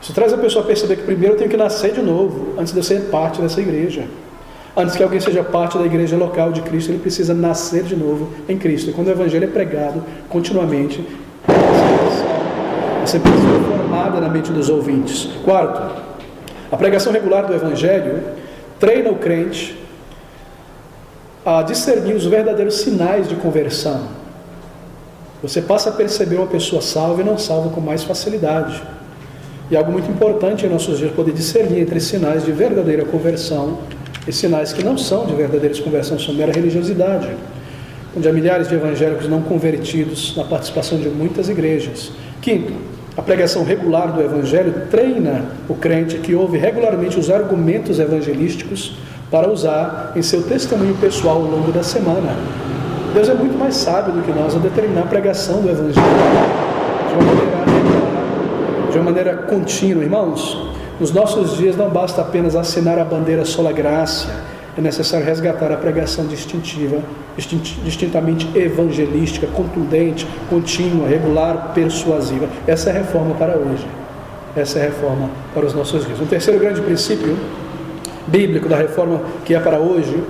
Isso traz a pessoa a perceber que primeiro eu tenho que nascer de novo, antes de eu ser parte dessa igreja. Antes que alguém seja parte da igreja local de Cristo, ele precisa nascer de novo em Cristo. E quando o Evangelho é pregado continuamente, essa pessoa é formada na mente dos ouvintes. Quarto, a pregação regular do Evangelho treina o crente a discernir os verdadeiros sinais de conversão. Você passa a perceber uma pessoa salva e não salva com mais facilidade. E algo muito importante em nossos dias, poder discernir entre sinais de verdadeira conversão e sinais que não são de verdadeira conversão, são mera religiosidade, onde há milhares de evangélicos não convertidos na participação de muitas igrejas. Quinto, a pregação regular do Evangelho treina o crente que ouve regularmente os argumentos evangelísticos para usar em seu testemunho pessoal ao longo da semana. Deus é muito mais sábio do que nós a determinar a pregação do Evangelho de uma maneira contínua. Irmãos, nos nossos dias não basta apenas assinar a bandeira sola gracia, é necessário resgatar a pregação distintamente evangelística, contundente, contínua, regular, persuasiva. Essa é a reforma para hoje. Essa é a reforma para os nossos dias. Um terceiro grande princípio bíblico da reforma que é para hoje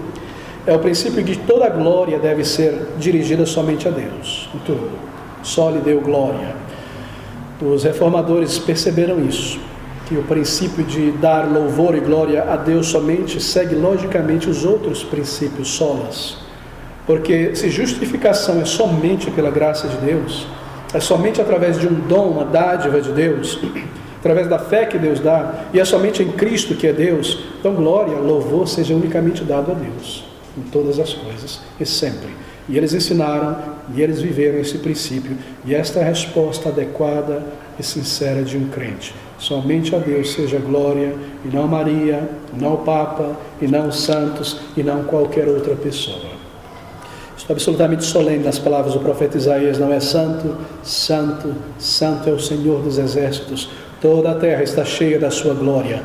é o princípio de que toda a glória deve ser dirigida somente a Deus. Em tudo. Só lhe deu glória. Os reformadores perceberam isso, que o princípio de dar louvor e glória a Deus somente segue logicamente os outros princípios solas. Porque se justificação é somente pela graça de Deus, é somente através de um dom, uma dádiva de Deus, através da fé que Deus dá, e é somente em Cristo que é Deus, então glória, louvor seja unicamente dado a Deus, em todas as coisas e sempre. E eles ensinaram, e eles viveram esse princípio, e esta é a resposta adequada e sincera de um crente. Somente a Deus seja glória, e não Maria, e não o Papa, e não os santos, e não qualquer outra pessoa. Estou absolutamente solene nas palavras do profeta Isaías: não é santo, santo, santo é o Senhor dos exércitos, toda a terra está cheia da sua glória.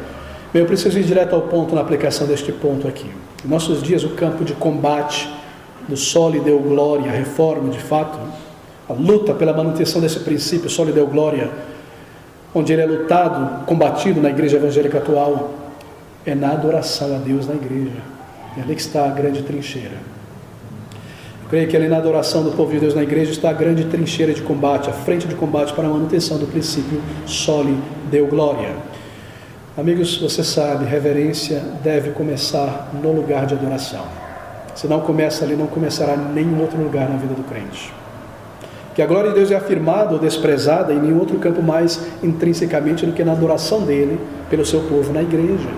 Eu preciso ir direto ao ponto na aplicação deste ponto aqui. Em nossos dias, o campo de combate do só lhe deu glória, a reforma de fato, a luta pela manutenção desse princípio, só lhe deu glória, onde ele é lutado, combatido na igreja evangélica atual, é na adoração a Deus na igreja. É ali que está a grande trincheira. Eu creio que ali na adoração do povo de Deus na igreja está a grande trincheira de combate, a frente de combate para a manutenção do princípio só lhe deu glória. Amigos, você sabe, reverência deve começar no lugar de adoração. Se não começa ali, não começará em nenhum outro lugar na vida do crente. Que a glória de Deus é afirmada ou desprezada em nenhum outro campo mais intrinsecamente do que na adoração dele pelo seu povo na igreja.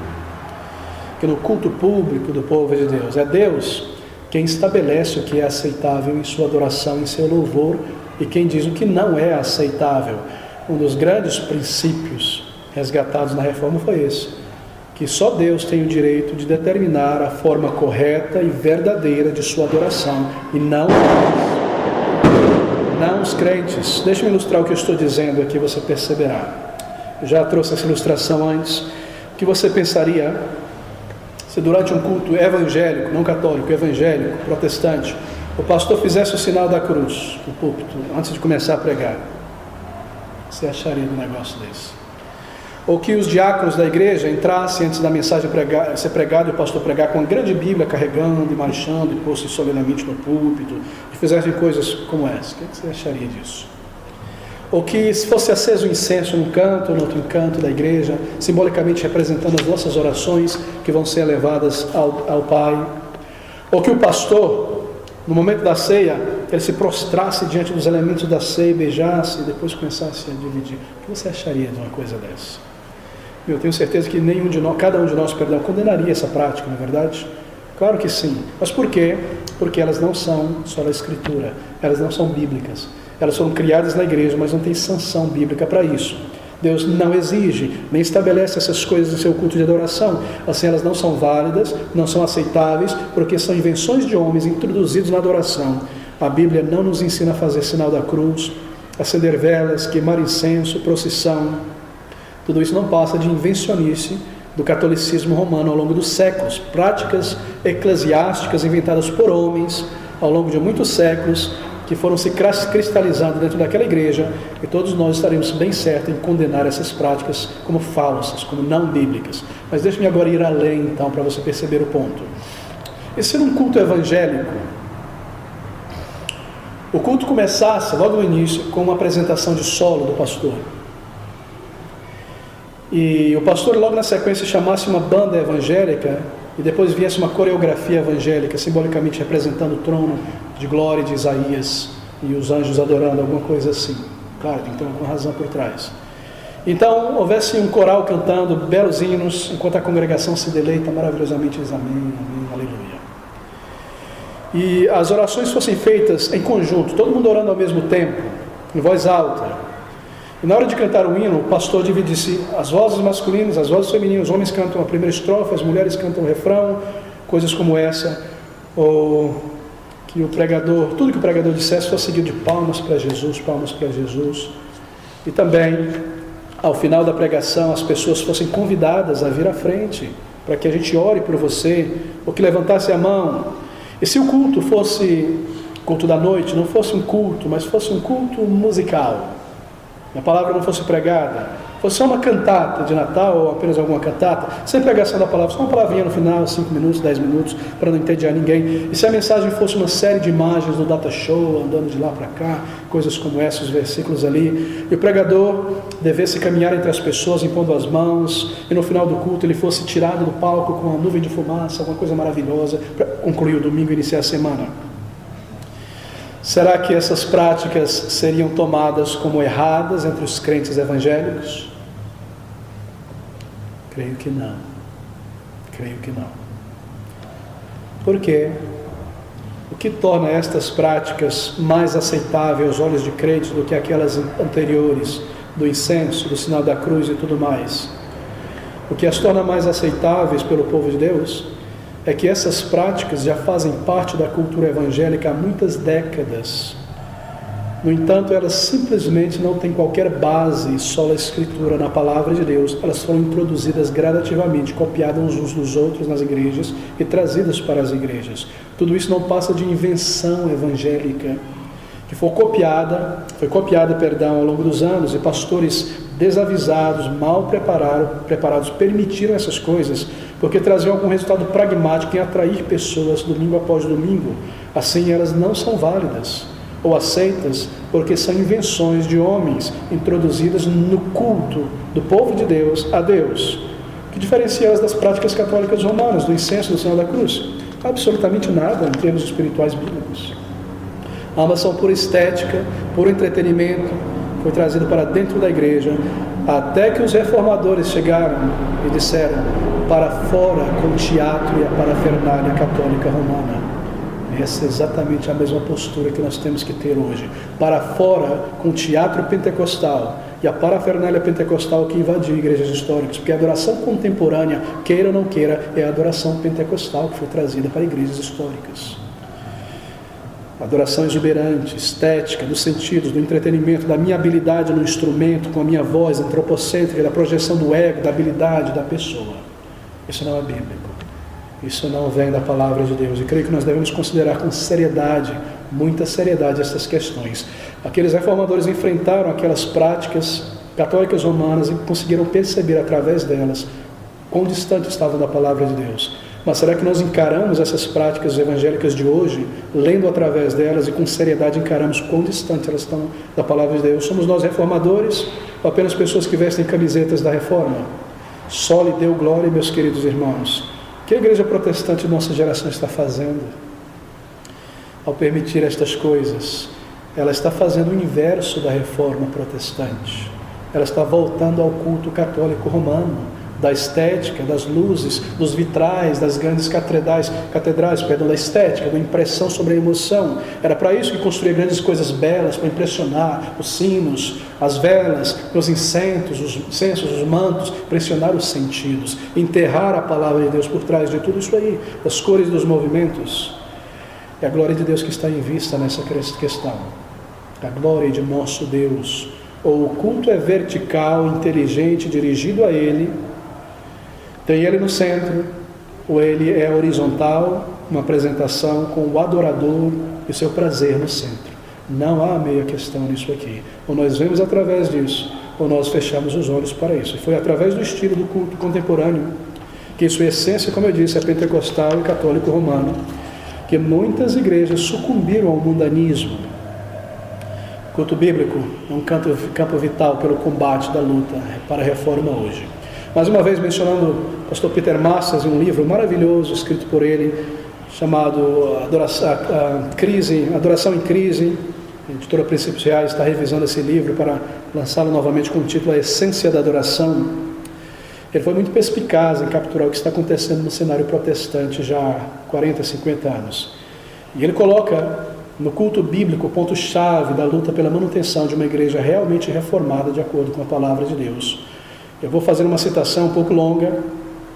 Que no culto público do povo de Deus, é Deus quem estabelece o que é aceitável em sua adoração, em seu louvor, e quem diz o que não é aceitável. Um dos grandes princípios resgatados na reforma foi esse, que só Deus tem o direito de determinar a forma correta e verdadeira de sua adoração, e não os crentes. Deixa-me ilustrar o que eu estou dizendo aqui, você perceberá. Eu já trouxe essa ilustração antes. O que você pensaria se durante um culto evangélico, não católico, evangélico, protestante, o pastor fizesse o sinal da cruz no púlpito, antes de começar a pregar? O que você acharia de um negócio desse? Ou que os diáconos da igreja entrassem antes da mensagem ser pregada e o pastor pregar com uma grande Bíblia carregando e marchando e posto solenemente no púlpito, e fizessem coisas como essa? O que você acharia disso? ou que se fosse aceso o incenso num canto ou no outro canto da igreja, simbolicamente representando as nossas orações que vão ser levadas ao Pai, ou que o pastor, no momento da ceia, ele se prostrasse diante dos elementos da ceia, beijasse e depois começasse a dividir. O que você acharia de uma coisa dessa? Eu tenho certeza que cada um de nós, condenaria essa prática, não é verdade? Claro que sim. Mas por quê? Porque elas não são só da Escritura, elas não são bíblicas. Elas foram criadas na igreja, mas não tem sanção bíblica para isso. Deus não exige, nem estabelece essas coisas em seu culto de adoração. Assim, elas não são válidas, não são aceitáveis, porque são invenções de homens introduzidos na adoração. A Bíblia não nos ensina a fazer sinal da cruz, acender velas, queimar incenso, procissão. Tudo isso não passa de invencionice do catolicismo romano ao longo dos séculos. Práticas eclesiásticas inventadas por homens ao longo de muitos séculos, que foram se cristalizando dentro daquela igreja, e todos nós estaremos bem certos em condenar essas práticas como falsas, como não bíblicas. Mas deixe-me agora ir além, então, para você perceber o ponto. Esse era um culto evangélico. O culto começasse, logo no início, com uma apresentação de solo do pastor. E o pastor, logo na sequência, chamasse uma banda evangélica, e depois viesse uma coreografia evangélica, simbolicamente representando o trono de glória de Isaías e os anjos adorando, alguma coisa assim. Claro, tem que ter alguma razão por trás. Então, houvesse um coral cantando belos hinos, enquanto a congregação se deleita maravilhosamente, diz amém, amém, aleluia. E as orações fossem feitas em conjunto, todo mundo orando ao mesmo tempo, em voz alta. E na hora de cantar o hino, o pastor dividisse as vozes masculinas, as vozes femininas. Os homens cantam a primeira estrofe, as mulheres cantam o refrão, coisas como essa. Ou que o pregador, tudo que o pregador dissesse fosse seguido de palmas para Jesus, palmas para Jesus. E também, ao final da pregação, as pessoas fossem convidadas a vir à frente, para que a gente ore por você, ou que levantasse a mão. E se o culto fosse culto da noite, não fosse um culto, mas fosse um culto musical, a palavra não fosse pregada, fosse só uma cantata de Natal ou apenas alguma cantata, sem pregação da palavra, só uma palavrinha no final, 5 minutos, 10 minutos, para não entediar ninguém. E se a mensagem fosse uma série de imagens do data show, andando de lá para cá, coisas como essas, os versículos ali, e o pregador devesse caminhar entre as pessoas, impondo as mãos, e no final do culto ele fosse tirado do palco com uma nuvem de fumaça, alguma coisa maravilhosa, para concluir o domingo e iniciar a semana. Será que essas práticas seriam tomadas como erradas entre os crentes evangélicos? Creio que não. Creio que não. Por quê? O que torna estas práticas mais aceitáveis aos olhos de crentes do que aquelas anteriores, do incenso, do sinal da cruz e tudo mais? O que as torna mais aceitáveis pelo povo de Deus é que essas práticas já fazem parte da cultura evangélica há muitas décadas. No entanto, elas simplesmente não têm qualquer base sola escritura na palavra de Deus. Elas foram introduzidas gradativamente, copiadas uns dos outros nas igrejas e trazidas para as igrejas. Tudo isso não passa de invenção evangélica, que foi copiada ao longo dos anos, e pastores desavisados, mal preparados, permitiram essas coisas, porque traziam algum resultado pragmático em atrair pessoas domingo após domingo. Assim, elas não são válidas ou aceitas, porque são invenções de homens introduzidas no culto do povo de Deus a Deus. O que diferencia elas das práticas católicas romanas, do incenso, do sinal da cruz? Absolutamente nada em termos espirituais bíblicos. Ambas são pura estética, puro entretenimento, foi trazido para dentro da igreja, até que os reformadores chegaram e disseram: para fora com o teatro e a parafernália católica romana. Essa é exatamente a mesma postura que nós temos que ter hoje. Para fora com o teatro pentecostal e a parafernália pentecostal que invadiu igrejas históricas, porque a adoração contemporânea, queira ou não queira, é a adoração pentecostal que foi trazida para igrejas históricas. Adoração exuberante, estética, dos sentidos, do entretenimento, da minha habilidade no instrumento, com a minha voz antropocêntrica, da projeção do ego, da habilidade da pessoa. Isso não é bíblico. Isso não vem da palavra de Deus. E creio que nós devemos considerar com seriedade, muita seriedade, essas questões. Aqueles reformadores enfrentaram aquelas práticas católicas romanas e conseguiram perceber através delas quão distante estavam da palavra de Deus. Mas será que nós encaramos essas práticas evangélicas de hoje, lendo através delas e com seriedade encaramos quão distante elas estão da palavra de Deus? Somos nós reformadores ou apenas pessoas que vestem camisetas da reforma? Só lhe deu glória, meus queridos irmãos. O que a igreja protestante de nossa geração está fazendo ao permitir estas coisas? Ela está fazendo o inverso da reforma protestante. Ela está voltando ao culto católico romano, da estética, das luzes, dos vitrais, das grandes catedrais, da estética, da impressão sobre a emoção. Era para isso que construía grandes coisas belas, para impressionar os sinos, as velas, os incensos, os mantos, pressionar os sentidos, enterrar a palavra de Deus por trás de tudo isso aí, das cores dos movimentos. É a glória de Deus que está em vista nessa questão. A glória de nosso Deus. Ou o culto é vertical, inteligente, dirigido a Ele, tem Ele no centro, ou ele é horizontal, uma apresentação com o adorador e seu prazer no centro. Não há meia questão nisso aqui. Ou nós vemos através disso, ou nós fechamos os olhos para isso. E foi através do estilo do culto contemporâneo, que em sua essência, como eu disse, é pentecostal e católico romano, que muitas igrejas sucumbiram ao mundanismo. O culto bíblico é um campo vital pelo combate da luta para a reforma hoje. Mais uma vez mencionando o pastor Peter Massas, em um livro maravilhoso escrito por ele, chamado Adoração em Crise. A editora Princípios Reais está revisando esse livro para lançá-lo novamente com o título A Essência da Adoração. Ele foi muito perspicaz em capturar o que está acontecendo no cenário protestante já há 40, 50 anos. E ele coloca no culto bíblico o ponto-chave da luta pela manutenção de uma igreja realmente reformada de acordo com a palavra de Deus. Eu vou fazer uma citação um pouco longa,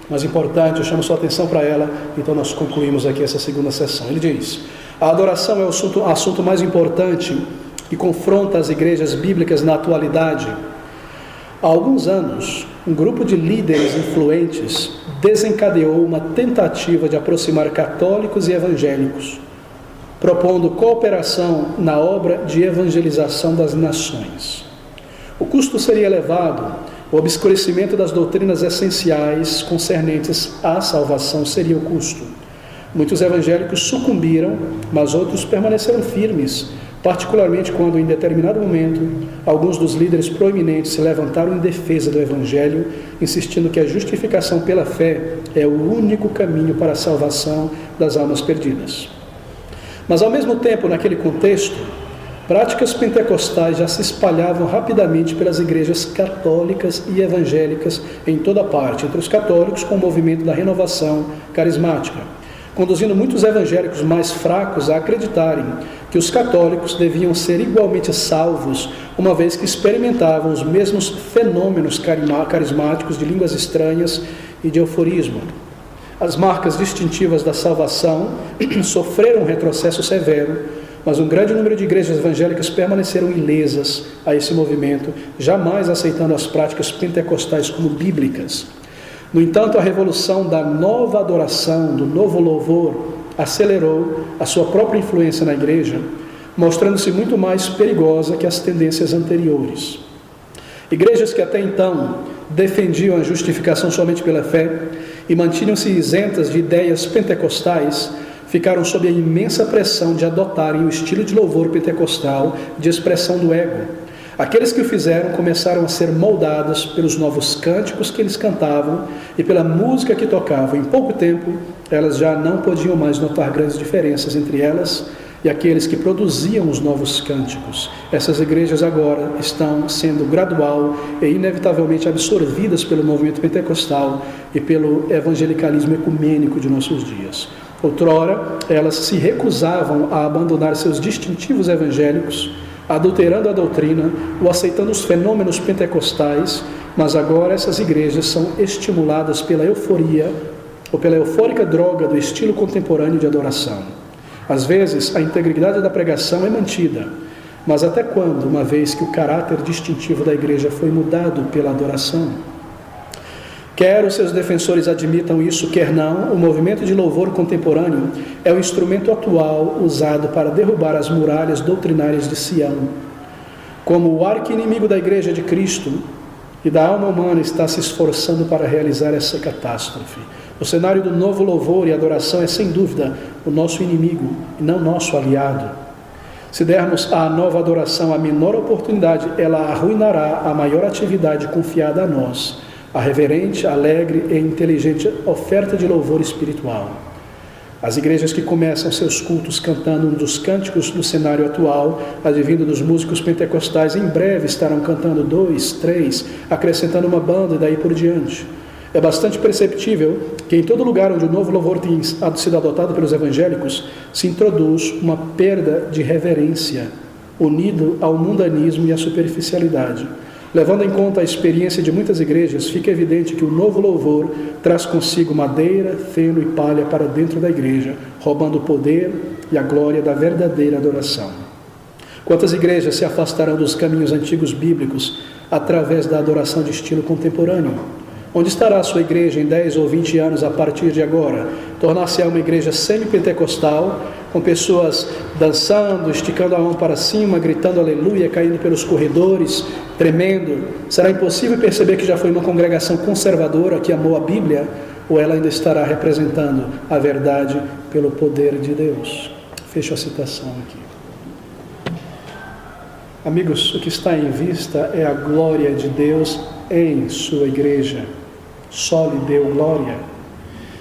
mas importante, eu chamo sua atenção para ela, então nós concluímos aqui essa segunda sessão. Ele diz: a adoração é o assunto mais importante que confronta as igrejas bíblicas na atualidade. Há alguns anos, um grupo de líderes influentes desencadeou uma tentativa de aproximar católicos e evangélicos, propondo cooperação na obra de evangelização das nações. O custo seria elevado. O obscurecimento das doutrinas essenciais concernentes à salvação seria o custo. Muitos evangélicos sucumbiram, mas outros permaneceram firmes, particularmente quando, em determinado momento, alguns dos líderes proeminentes se levantaram em defesa do Evangelho, insistindo que a justificação pela fé é o único caminho para a salvação das almas perdidas. Mas, ao mesmo tempo, naquele contexto, práticas pentecostais já se espalhavam rapidamente pelas igrejas católicas e evangélicas em toda parte, entre os católicos com o movimento da renovação carismática, conduzindo muitos evangélicos mais fracos a acreditarem que os católicos deviam ser igualmente salvos, uma vez que experimentavam os mesmos fenômenos carismáticos de línguas estranhas e de euforismo. As marcas distintivas da salvação sofreram um retrocesso severo, mas um grande número de igrejas evangélicas permaneceram ilesas a esse movimento, jamais aceitando as práticas pentecostais como bíblicas. No entanto, a revolução da nova adoração, do novo louvor, acelerou a sua própria influência na igreja, mostrando-se muito mais perigosa que as tendências anteriores. Igrejas que até então defendiam a justificação somente pela fé e mantinham-se isentas de ideias pentecostais, ficaram sob a imensa pressão de adotarem o estilo de louvor pentecostal de expressão do ego. Aqueles que o fizeram começaram a ser moldados pelos novos cânticos que eles cantavam e pela música que tocavam. Em pouco tempo, elas já não podiam mais notar grandes diferenças entre elas e aqueles que produziam os novos cânticos. Essas igrejas agora estão sendo gradual e inevitavelmente absorvidas pelo movimento pentecostal e pelo evangelicalismo ecumênico de nossos dias. Outrora, elas se recusavam a abandonar seus distintivos evangélicos, adulterando a doutrina ou aceitando os fenômenos pentecostais, mas agora essas igrejas são estimuladas pela euforia ou pela eufórica droga do estilo contemporâneo de adoração. Às vezes, a integridade da pregação é mantida, mas até quando, uma vez que o caráter distintivo da igreja foi mudado pela adoração? Quer os seus defensores admitam isso, quer não, o movimento de louvor contemporâneo é o instrumento atual usado para derrubar as muralhas doutrinárias de Sião. Como o arqui-inimigo da Igreja de Cristo e da alma humana está se esforçando para realizar essa catástrofe. O cenário do novo louvor e adoração é, sem dúvida, o nosso inimigo e não nosso aliado. Se dermos à nova adoração a menor oportunidade, ela arruinará a maior atividade confiada a nós, a reverente, alegre e inteligente oferta de louvor espiritual. As igrejas que começam seus cultos cantando um dos cânticos do cenário atual, advindo dos músicos pentecostais, em breve estarão cantando 2, 3, acrescentando uma banda e daí por diante. É bastante perceptível que em todo lugar onde o novo louvor tem sido adotado pelos evangélicos, se introduz uma perda de reverência, unido ao mundanismo e à superficialidade. Levando em conta a experiência de muitas igrejas, fica evidente que o novo louvor traz consigo madeira, feno e palha para dentro da igreja, roubando o poder e a glória da verdadeira adoração. Quantas igrejas se afastarão dos caminhos antigos bíblicos através da adoração de estilo contemporâneo? Onde estará a sua igreja em 10 ou 20 anos a partir de agora? Tornar-se-á uma igreja semi-pentecostal, com pessoas dançando, esticando a mão para cima, gritando aleluia, caindo pelos corredores, tremendo. Será impossível perceber que já foi uma congregação conservadora que amou a Bíblia, ou ela ainda estará representando a verdade pelo poder de Deus? Fecho a citação aqui. Amigos, o que está em vista é a glória de Deus em sua igreja. Só lhe deu glória.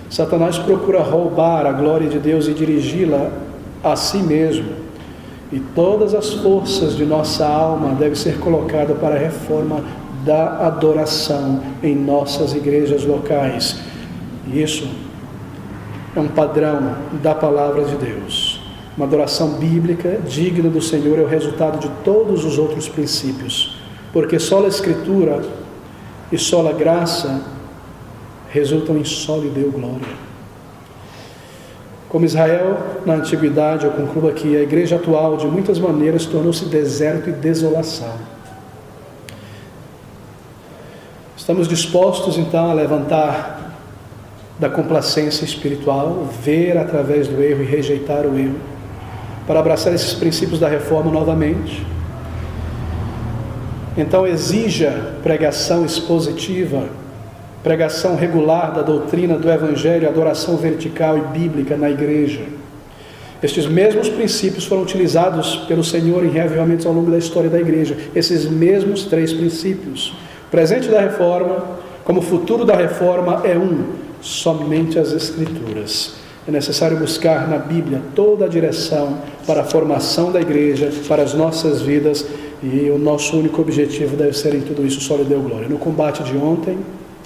Satanás procura roubar a glória de Deus e dirigi-la a si mesmo. E todas as forças de nossa alma devem ser colocadas para a reforma da adoração em nossas igrejas locais. E isso é um padrão da palavra de Deus. Uma adoração bíblica digna do Senhor é o resultado de todos os outros princípios, porque só a Escritura e só a graça resultam em só lhe deu glória. Como Israel na antiguidade, eu concluo aqui, a igreja atual de muitas maneiras tornou-se deserto e desolação. Estamos dispostos então a levantar da complacência espiritual, ver através do erro e rejeitar o erro, para abraçar esses princípios da reforma novamente. Então exija pregação expositiva, pregação regular da doutrina do Evangelho, adoração vertical e bíblica na igreja. Estes mesmos princípios foram utilizados pelo Senhor em reavivamentos ao longo da história da igreja. Esses mesmos 3 princípios. O presente da reforma, como o futuro da reforma, é somente as Escrituras. É necessário buscar na Bíblia toda a direção para a formação da igreja, para as nossas vidas, e o nosso único objetivo deve ser em tudo isso, só lhe deu glória. No combate de ontem,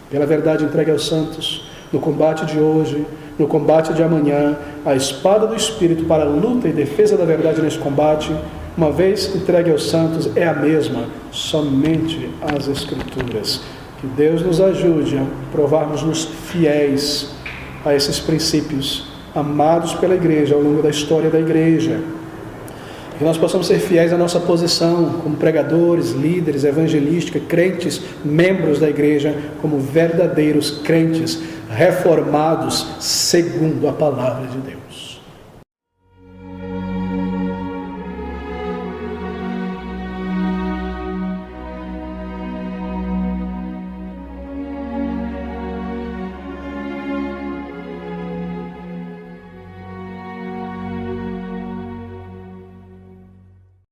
pela verdade entregue aos santos, no combate de hoje, no combate de amanhã, a espada do Espírito para a luta e defesa da verdade nesse combate, uma vez entregue aos santos, é a mesma, somente as Escrituras. Que Deus nos ajude a provarmos-nos fiéis a esses princípios, amados pela igreja ao longo da história da igreja. Que nós possamos ser fiéis à nossa posição como pregadores, líderes, evangelísticos, crentes, membros da igreja, como verdadeiros crentes, reformados segundo a palavra de Deus.